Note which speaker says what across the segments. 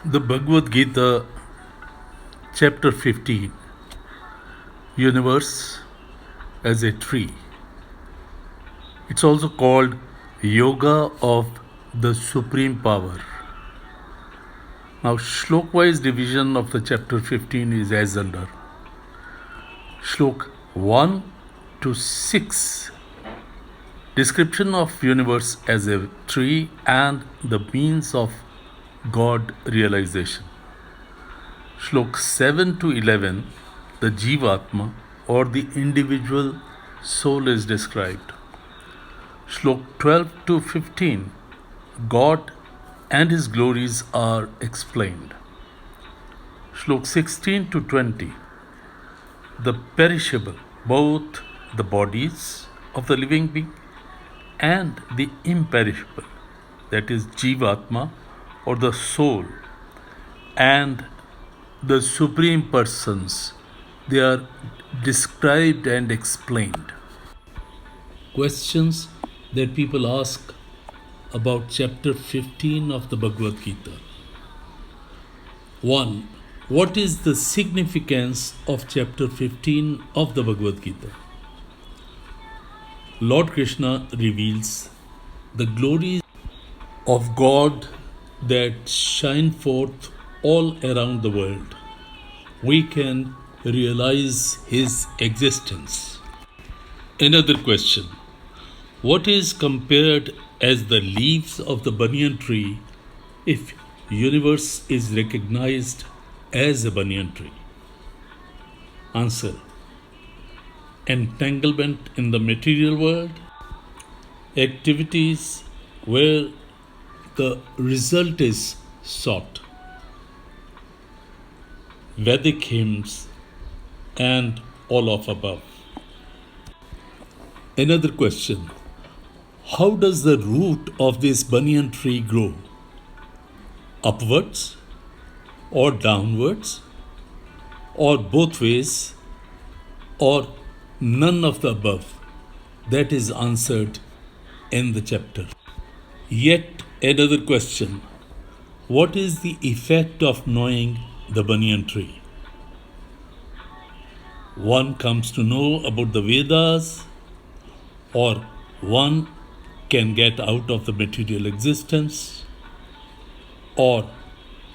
Speaker 1: The Bhagavad Gita, chapter 15, Universe as a Tree. It's also called Yoga of the Supreme Power. Now, shlok-wise division of the chapter 15 is as under. Shlok 1 to 6, description of universe as a tree and the means of God realization. Shlok 7 to 11, the Jivatma or the individual soul is described. Shlok 12 to 15, God and His glories are explained. Shlok 16 to 20, the perishable, both the bodies of the living being and the imperishable, that is Jivatma or the soul, and the supreme persons, they are described and explained. Questions that people ask about chapter 15 of the Bhagavad Gita. 1. What is the significance of chapter 15 of the Bhagavad Gita? Lord Krishna reveals the glories of God that shine forth all around the world. We can realize His existence. Another question. What is compared as the leaves of the Bunyan tree if universe is recognized as a Bunyan tree? Answer. Entanglement in the material world, activities where the result is sought, Vedic hymns, and all of above. Another question. How does the root of this banyan tree grow? Upwards or downwards or both ways or none of the above? That is answered in the chapter. Yet another question. What is the effect of knowing the banyan tree? One comes to know about the Vedas, or one can get out of the material existence, or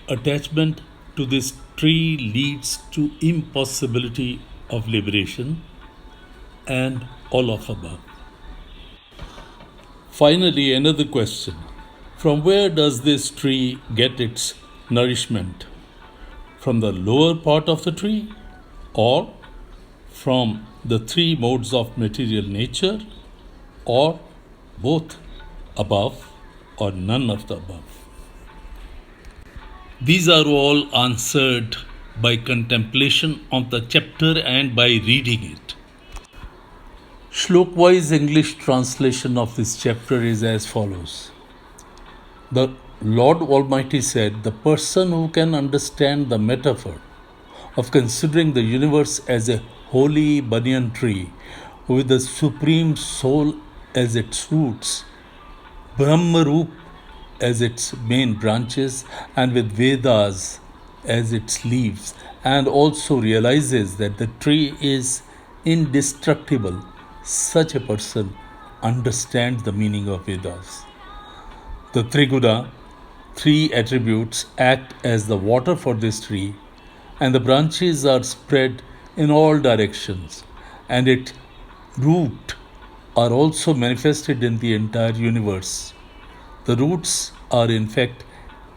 Speaker 1: attachment to this tree leads to impossibility of liberation, and all of above. Finally, another question. From where does this tree get its nourishment? From the lower part of the tree, or from the three modes of material nature, or both above, or none of the above? These are all answered by contemplation of the chapter and by reading it. Shlok-wise English translation of this chapter is as follows. The Lord Almighty said, the person who can understand the metaphor of considering the universe as a holy banyan tree with the supreme soul as its roots, Brahmarup as its main branches, and with Vedas as its leaves, and also realizes that the tree is indestructible, such a person understands the meaning of Vedas. The Triguna, three attributes, act as the water for this tree, and the branches are spread in all directions, and its root are also manifested in the entire universe. The roots are in fact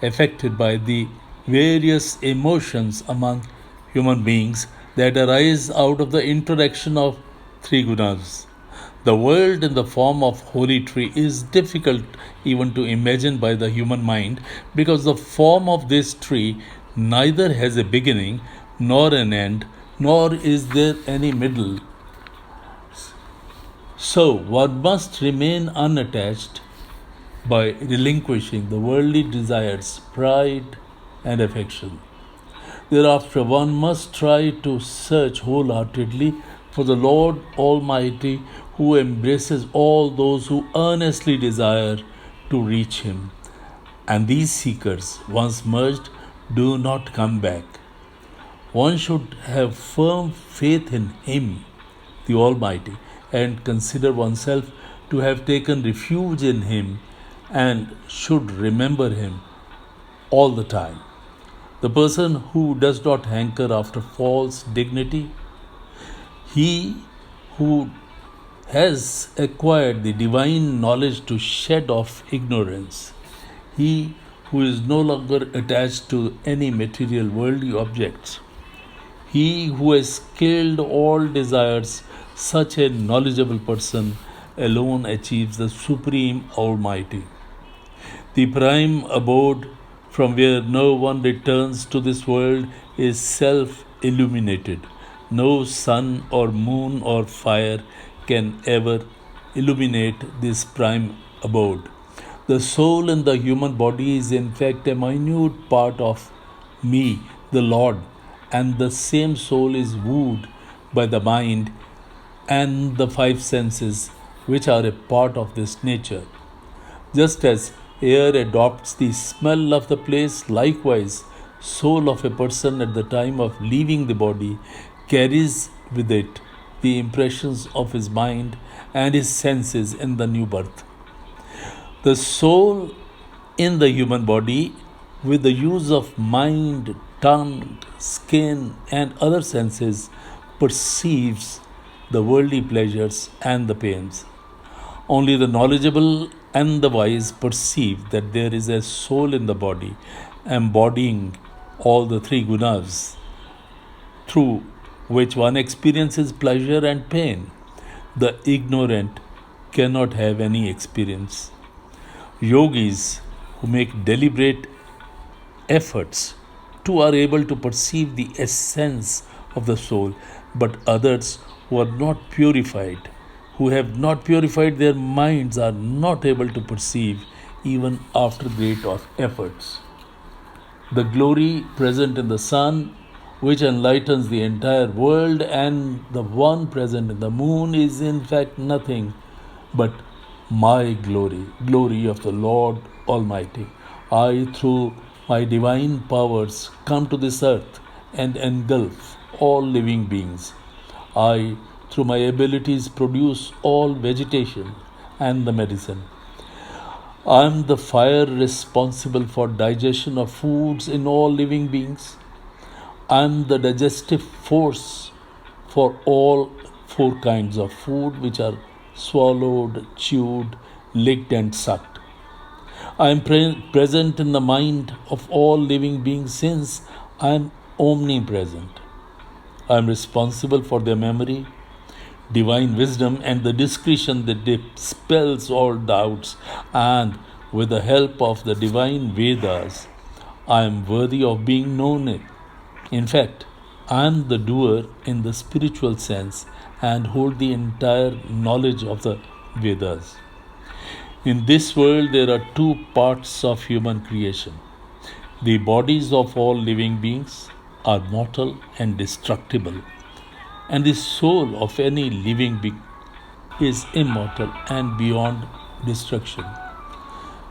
Speaker 1: affected by the various emotions among human beings that arise out of the interaction of three gunas. The world in the form of holy tree is difficult even to imagine by the human mind, because the form of this tree neither has a beginning nor an end, nor is there any middle. So one must remain unattached by relinquishing the worldly desires, pride, and affection. Thereafter, one must try to search wholeheartedly for the Lord Almighty, who embraces all those who earnestly desire to reach Him. And these seekers, once merged, do not come back. One should have firm faith in Him, the Almighty, and consider oneself to have taken refuge in Him and should remember Him all the time. The person who does not hanker after false dignity, he who has acquired the divine knowledge to shed off ignorance, he who is no longer attached to any material worldly objects, he who has killed all desires, such a knowledgeable person alone achieves the Supreme Almighty. The prime abode from where no one returns to this world is self illuminated. No sun or moon or fire can ever illuminate this prime abode. The soul in the human body is, in fact, a minute part of me, the Lord, and the same soul is wooed by the mind and the five senses, which are a part of this nature. Just as air adopts the smell of the place, likewise, soul of a person at the time of leaving the body carries with it the impressions of his mind and his senses in the new birth. The soul in the human body, with the use of mind, tongue, skin, and other senses, perceives the worldly pleasures and the pains. Only the knowledgeable and the wise perceive that there is a soul in the body, embodying all the three gunas, through which one experiences pleasure and pain. The ignorant cannot have any experience. Yogis who make deliberate efforts too are able to perceive the essence of the soul, but others who are not purified, who have not purified their minds, are not able to perceive even after great efforts. The glory present in the sun, which enlightens the entire world, and the one present in the moon is in fact nothing but my glory, glory of the Lord Almighty. I, through my divine powers, come to this earth and engulf all living beings. I, through my abilities, produce all vegetation and the medicine. I am the fire responsible for digestion of foods in all living beings. I am the digestive force for all four kinds of food which are swallowed, chewed, licked, and sucked. I am present in the mind of all living beings since I am omnipresent. I am responsible for their memory, divine wisdom, and the discretion that dispels all doubts, and with the help of the divine Vedas, I am worthy of being known. In fact, I am the doer in the spiritual sense and hold the entire knowledge of the Vedas. In this world, there are two parts of human creation. The bodies of all living beings are mortal and destructible, and the soul of any living being is immortal and beyond destruction.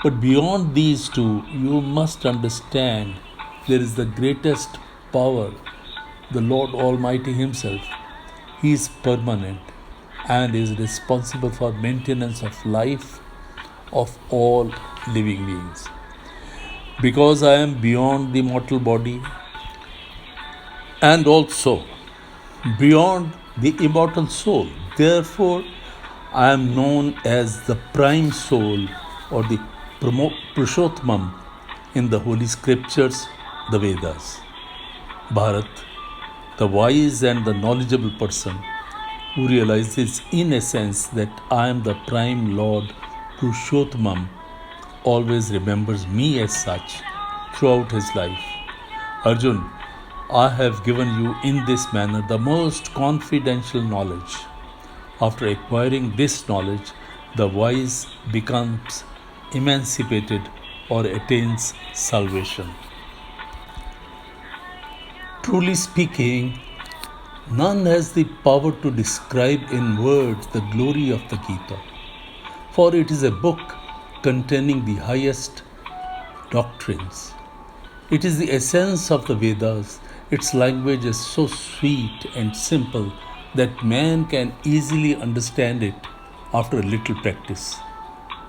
Speaker 1: But beyond these two, you must understand there is the greatest power, the Lord Almighty Himself. He is permanent and is responsible for maintenance of life of all living beings. Because I am beyond the mortal body and also beyond the immortal soul, therefore I am known as the prime soul or the Purushottam in the holy scriptures, the Vedas. Bharat, the wise and the knowledgeable person who realizes in essence that I am the prime Lord Purushottam, always remembers me as such throughout his life. Arjun, I have given you in this manner the most confidential knowledge. After acquiring this knowledge, the wise becomes emancipated or attains salvation. Truly speaking, none has the power to describe in words the glory of the Gita, for it is a book containing the highest doctrines. It is the essence of the Vedas. Its language is so sweet and simple that man can easily understand it after a little practice.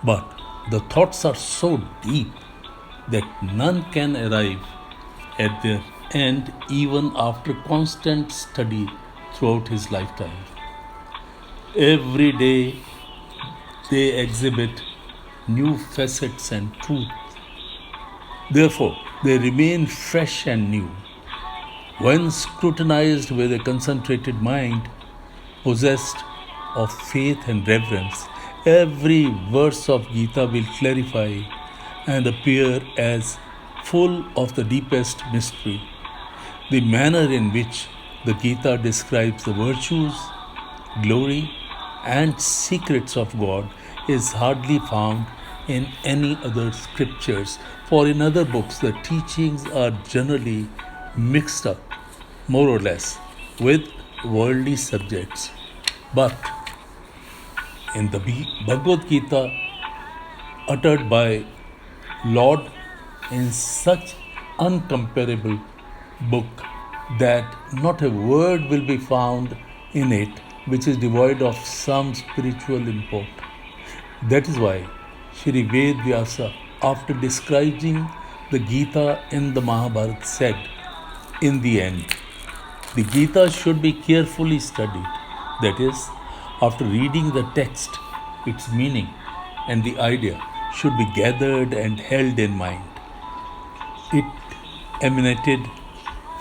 Speaker 1: But the thoughts are so deep that none can arrive at their end even after constant study throughout his lifetime. Every day they exhibit new facets and truth. Therefore, they remain fresh and new. When scrutinized with a concentrated mind, possessed of faith and reverence, every verse of Gita will clarify and appear as full of the deepest mystery. The manner in which the Gita describes the virtues, glory, and secrets of God is hardly found in any other scriptures, for in other books the teachings are generally mixed up, more or less, with worldly subjects. But in the Bhagavad Gita, uttered by Lord in such uncomparable book that not a word will be found in it which is devoid of some spiritual import. That is why Shri Ved Vyasa, after describing the Gita in the Mahabharata, said, in the end, the Gita should be carefully studied. That is, after reading the text, its meaning and the idea should be gathered and held in mind. It emanated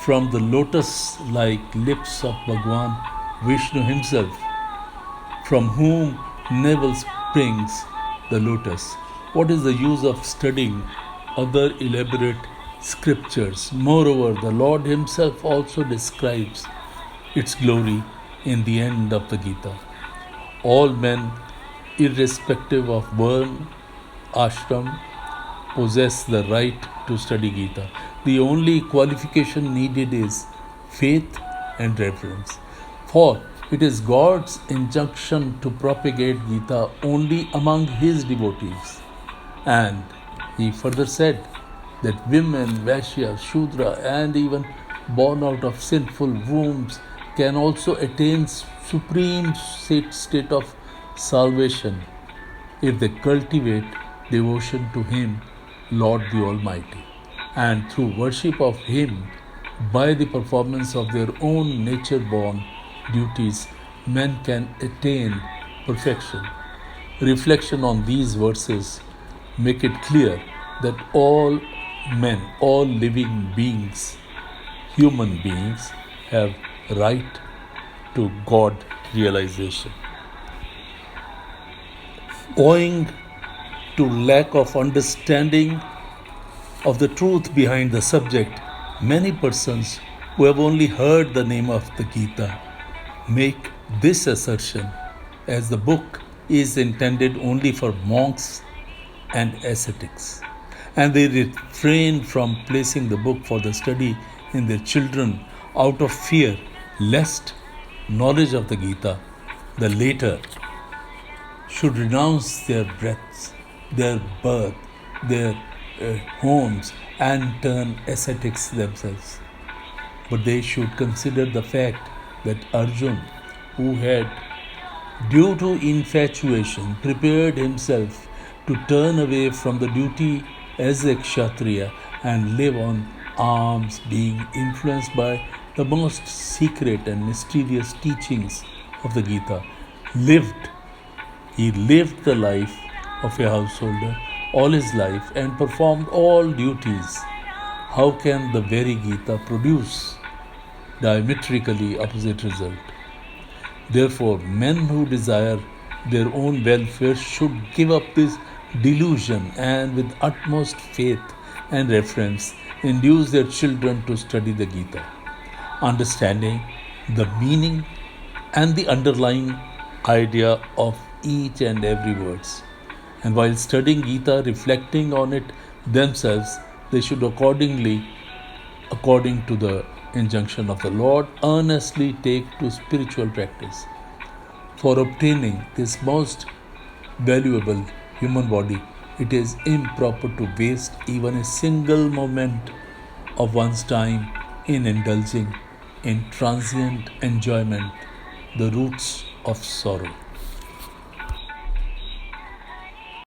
Speaker 1: from the lotus like lips of Bhagwan Vishnu himself, from whom never springs the lotus. What is the use of studying other elaborate scriptures? Moreover, the Lord himself also describes its glory in the end of the Gita. All men, irrespective of varna, ashram, possess the right to study Gita. The only qualification needed is faith and reverence. For it is God's injunction to propagate Gita only among his devotees. And he further said that women, Vaishya, Shudra, and even born out of sinful wombs can also attain supreme state of salvation if they cultivate devotion to Him, Lord the Almighty, and through worship of Him by the performance of their own nature-born duties, men can attain perfection. Reflection on these verses make it clear that all men, all living beings, human beings, have right to God realization. Owing to lack of understanding of the truth behind the subject, many persons who have only heard the name of the Gita make this assertion, as the book is intended only for monks and ascetics, and they refrain from placing the book for the study in their children out of fear lest knowledge of the Gita, the later, should renounce their breaths, their birth, their homes, and turn ascetics themselves. But they should consider the fact that Arjun, who had, due to infatuation, prepared himself to turn away from the duty as a Kshatriya and live on alms, being influenced by the most secret and mysterious teachings of the Gita, he lived the life of a householder all his life and performed all duties. How can the very Gita produce diametrically opposite result? Therefore, men who desire their own welfare should give up this delusion and with utmost faith and reverence induce their children to study the Gita, understanding the meaning and the underlying idea of each and every words. And while studying Gita, reflecting on it themselves, they should according to the injunction of the Lord, earnestly take to spiritual practice. For obtaining this most valuable human body, it is improper to waste even a single moment of one's time in indulging in transient enjoyment, the roots of sorrow.